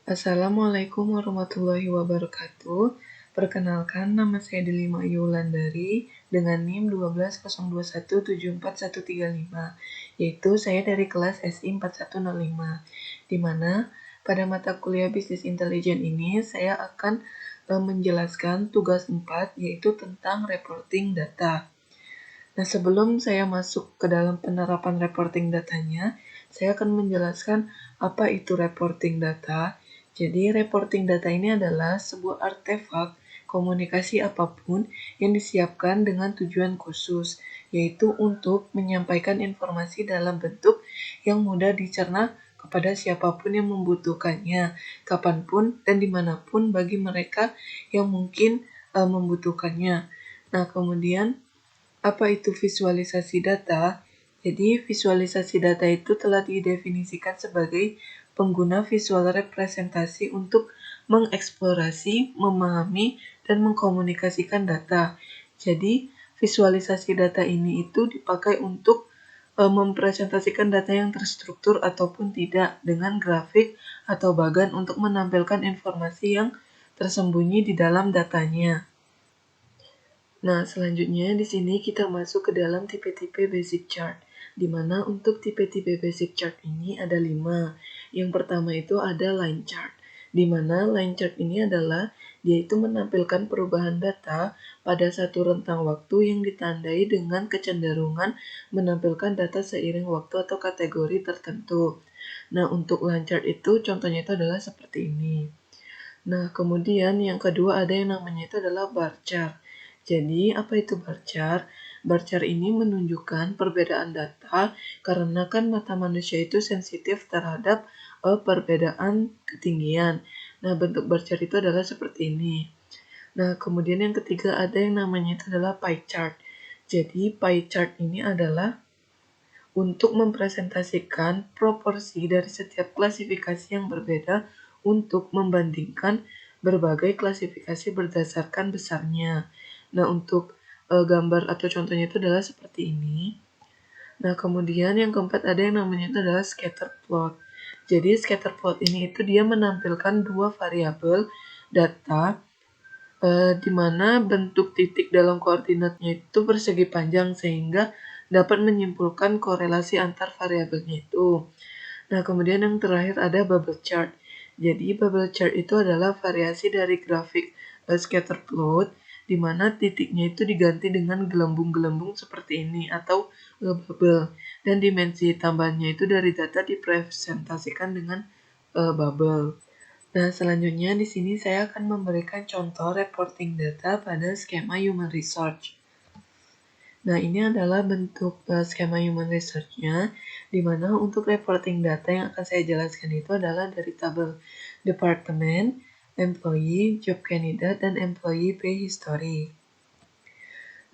Assalamualaikum warahmatullahi wabarakatuh. Perkenalkan, nama saya Delima Ayu Wulandari dengan NIM 1202174135, yaitu saya dari kelas SI 4105, di mana pada mata kuliah Bisnis Intelijen ini saya akan menjelaskan tugas 4, yaitu tentang reporting data. Nah, sebelum saya masuk ke dalam penerapan reporting datanya, saya akan menjelaskan apa itu reporting data. Jadi, reporting data ini adalah sebuah artefak komunikasi apapun yang disiapkan dengan tujuan khusus, yaitu untuk menyampaikan informasi dalam bentuk yang mudah dicerna kepada siapapun yang membutuhkannya, kapanpun dan dimanapun bagi mereka yang mungkin membutuhkannya. Nah, kemudian apa itu visualisasi data? Jadi, visualisasi data itu telah didefinisikan sebagai pengguna visual representasi untuk mengeksplorasi, memahami, dan mengkomunikasikan data. Jadi, visualisasi data ini itu dipakai untuk mempresentasikan data yang terstruktur ataupun tidak dengan grafik atau bagan untuk menampilkan informasi yang tersembunyi di dalam datanya. Nah, selanjutnya di sini kita masuk ke dalam tipe-tipe basic chart, di mana untuk tipe-tipe basic chart ini ada 5. Yang pertama itu ada line chart, di mana line chart ini adalah dia itu menampilkan perubahan data pada satu rentang waktu yang ditandai dengan kecenderungan menampilkan data seiring waktu atau kategori tertentu. Nah, untuk line chart itu contohnya itu adalah seperti ini. Nah, kemudian yang kedua ada yang namanya itu adalah bar chart. Jadi, apa itu bar chart? Bar chart ini menunjukkan perbedaan data karena kan mata manusia itu sensitif terhadap perbedaan ketinggian. Nah, bentuk bar chart itu adalah seperti ini. Nah, kemudian yang ketiga ada yang namanya itu adalah pie chart. Jadi, pie chart ini adalah untuk mempresentasikan proporsi dari setiap klasifikasi yang berbeda untuk membandingkan berbagai klasifikasi berdasarkan besarnya. Nah, untuk gambar atau contohnya itu adalah seperti ini. Nah, kemudian yang keempat ada yang namanya itu adalah scatter plot. Jadi, scatter plot ini itu dia menampilkan dua variabel data di mana bentuk titik dalam koordinatnya itu persegi panjang sehingga dapat menyimpulkan korelasi antar variabelnya itu. Nah, kemudian yang terakhir ada bubble chart. Jadi, bubble chart itu adalah variasi dari grafik scatter plot, di mana titiknya itu diganti dengan gelembung-gelembung seperti ini atau bubble, dan dimensi tambahannya itu dari data dipresentasikan dengan bubble. Nah, selanjutnya di sini saya akan memberikan contoh reporting data pada skema human research. Nah, ini adalah bentuk skema human research-nya, di mana untuk reporting data yang akan saya jelaskan itu adalah dari tabel departemen, employee, job candidate, dan employee pay history.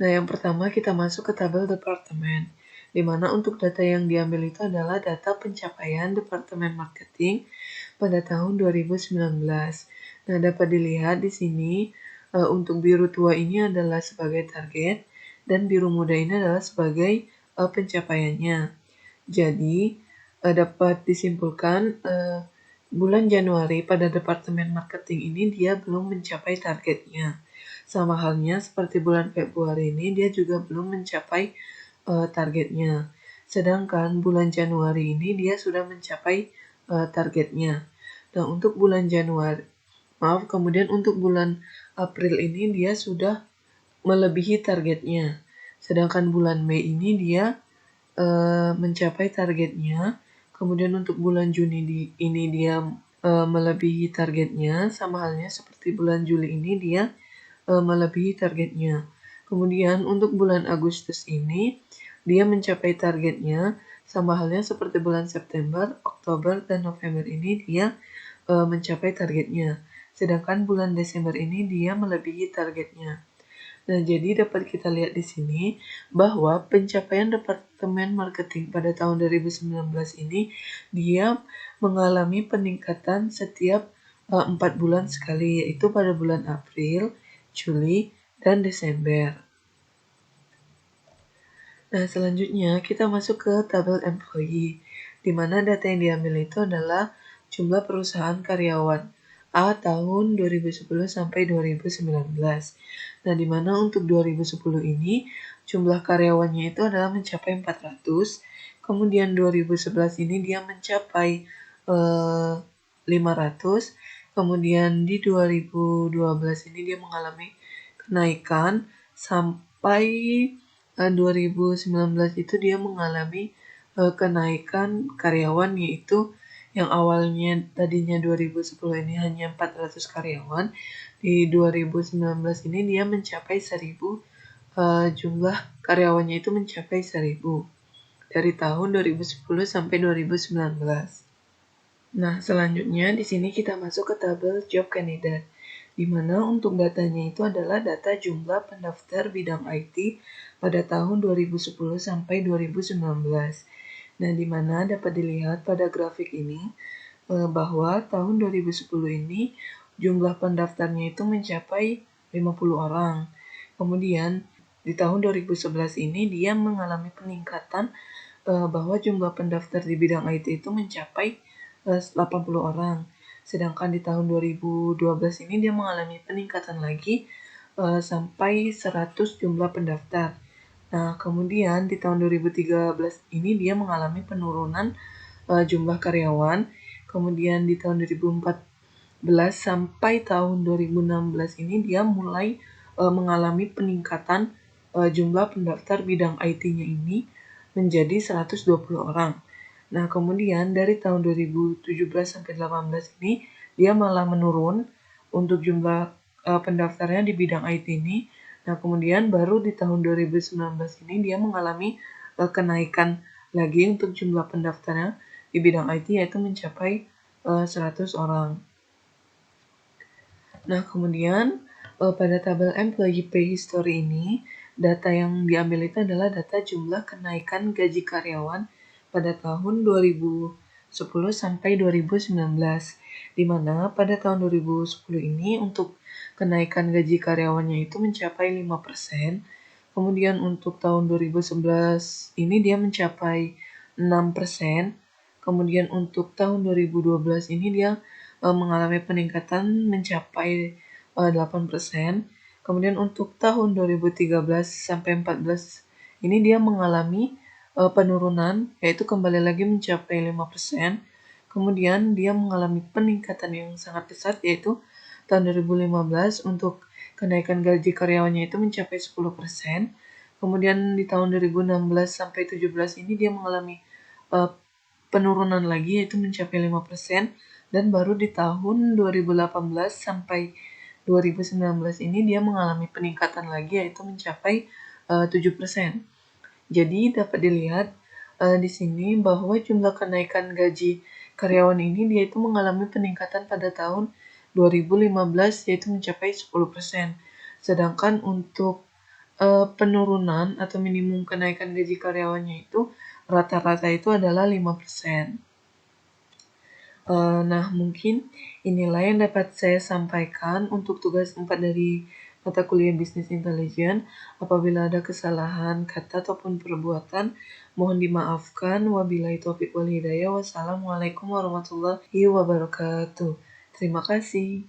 Nah, yang pertama kita masuk ke tabel departemen, di mana untuk data yang diambil itu adalah data pencapaian Departemen Marketing pada tahun 2019. Nah, dapat dilihat di sini untuk biru tua ini adalah sebagai target dan biru muda ini adalah sebagai pencapaiannya. Jadi, dapat disimpulkan bulan Januari pada Departemen Marketing ini dia belum mencapai targetnya. Sama halnya seperti bulan Februari ini dia juga belum mencapai targetnya. Sedangkan bulan Januari ini dia sudah mencapai targetnya. Nah, untuk bulan kemudian untuk bulan April ini dia sudah melebihi targetnya. Sedangkan bulan Mei ini dia mencapai targetnya. Kemudian untuk bulan Juni ini dia melebihi targetnya. Sama halnya seperti bulan Juli ini dia melebihi targetnya. Kemudian untuk bulan Agustus ini dia mencapai targetnya. Sama halnya seperti bulan September, Oktober, dan November ini dia mencapai targetnya. Sedangkan bulan Desember ini dia melebihi targetnya. Nah, jadi dapat kita lihat di sini bahwa pencapaian Departemen Marketing pada tahun 2019 ini dia mengalami peningkatan setiap 4 bulan sekali, yaitu pada bulan April, Juli, dan Desember. Nah, selanjutnya kita masuk ke tabel employee, di mana data yang diambil itu adalah jumlah perusahaan karyawan A tahun 2010 sampai 2019. Nah, di mana untuk 2010 ini jumlah karyawannya itu adalah mencapai 400, kemudian 2011 ini dia mencapai 500, kemudian di 2012 ini dia mengalami kenaikan sampai 2019 itu dia mengalami kenaikan karyawan, yaitu yang awalnya tadinya 2010 ini hanya 400 karyawan, di 2019 ini dia mencapai 1000, jumlah karyawannya itu mencapai 1000 dari tahun 2010 sampai 2019. Nah, selanjutnya di sini kita masuk ke tabel job candidate, di mana untuk datanya itu adalah data jumlah pendaftar bidang IT pada tahun 2010 sampai 2019. Nah, di mana dapat dilihat pada grafik ini bahwa tahun 2010 ini jumlah pendaftarnya itu mencapai 50 orang. Kemudian di tahun 2011 ini dia mengalami peningkatan bahwa jumlah pendaftar di bidang IT itu mencapai 80 orang. Sedangkan di tahun 2012 ini dia mengalami peningkatan lagi sampai 100 jumlah pendaftar. Nah, kemudian di tahun 2013 ini dia mengalami penurunan jumlah karyawan. Kemudian di tahun 2014 sampai tahun 2016 ini dia mulai mengalami peningkatan jumlah pendaftar bidang IT-nya ini menjadi 120 orang. Nah, kemudian dari tahun 2017 sampai 2018 ini dia malah menurun untuk jumlah pendaftarnya di bidang IT ini. Nah, kemudian baru di tahun 2019 ini dia mengalami kenaikan lagi untuk jumlah pendaftarnya di bidang IT, yaitu mencapai 100 orang. Nah, kemudian pada tabel Employee Pay History ini, data yang diambil itu adalah data jumlah kenaikan gaji karyawan pada tahun 2010 sampai 2019, di mana pada tahun 2010 ini untuk kenaikan gaji karyawannya itu mencapai 5%, kemudian untuk tahun 2011 ini dia mencapai 6%, kemudian untuk tahun 2012 ini dia mengalami peningkatan mencapai 8%. Kemudian untuk tahun 2013 sampai 14 ini dia mengalami penurunan, yaitu kembali lagi mencapai 5%. Kemudian dia mengalami peningkatan yang sangat pesat, yaitu tahun 2015 untuk kenaikan gaji karyawannya itu mencapai 10%. Kemudian di tahun 2016 sampai 17 ini dia mengalami penurunan lagi, yaitu mencapai 5%. Dan baru di tahun 2018 sampai 2019 ini dia mengalami peningkatan lagi, yaitu mencapai 7%. Jadi dapat dilihat di sini bahwa jumlah kenaikan gaji karyawan ini dia itu mengalami peningkatan pada tahun 2015, yaitu mencapai 10%. Sedangkan untuk penurunan atau minimum kenaikan gaji karyawannya itu rata-rata itu adalah 5%. Nah, mungkin inilah yang dapat saya sampaikan untuk tugas 4 dari mata kuliah Business Intelligence. Apabila ada kesalahan kata ataupun perbuatan, mohon dimaafkan. Wabillahi taufiq wal hidayah. Wassalamualaikum warahmatullahi wabarakatuh. Terima kasih.